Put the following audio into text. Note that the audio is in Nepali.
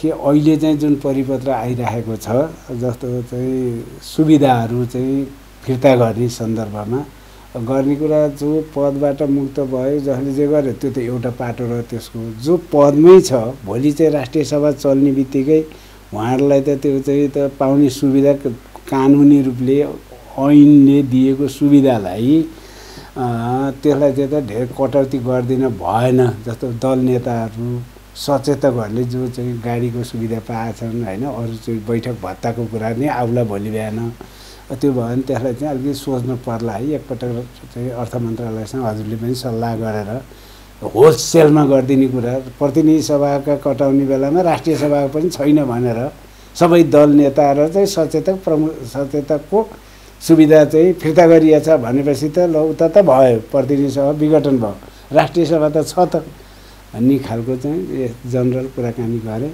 कि अहिले चाहिँ जुन परिपत्र आइरहेको छ जस्तो चाहिँ सुविधाहरू चाहिँ फिर्ता गर्ने सन्दर्भमा गर्ने कुरा जो पदबाट मुक्त भयो जसले जे गर्यो त्यो त एउटा पाटो र त्यसको जो पदमै छ भोलि चाहिँ राष्ट्रिय सभा चल्ने बित्तिकै उहाँहरूलाई त त्यो चाहिँ त पाउने सुविधा कानुनी रूपले ऐनले दिएको सुविधालाई त्यसलाई चाहिँ त धेरै कटौती गरिदिन भएन। जस्तो दल नेताहरू सचेतकहरूले जो चाहिँ गाडीको सुविधा पाएछन् होइन अरू चाहिँ बैठक भत्ताको कुरा नै आउला भोलि बिहान त्यो भयो भने त्यसलाई चाहिँ अलिकति सोच्नु पर्ला है। एकपटक चाहिँ अर्थ मन्त्रालयसँग हजुरले पनि सल्लाह गरेर होलसेलमा गरिदिने कुरा प्रतिनिधि सभाका कटाउने बेलामा राष्ट्रिय सभाको पनि छैन भनेर सबै दल नेताहरू चाहिँ सचेतकको सुविधा चाहिँ फिर्ता गरिएछ भनेपछि त ल उता त भयो प्रतिनिधि सभा विघटन भयो राष्ट्रिय सभा त छ त भन्ने खालको चाहिँ जनरल कुराकानी गरे।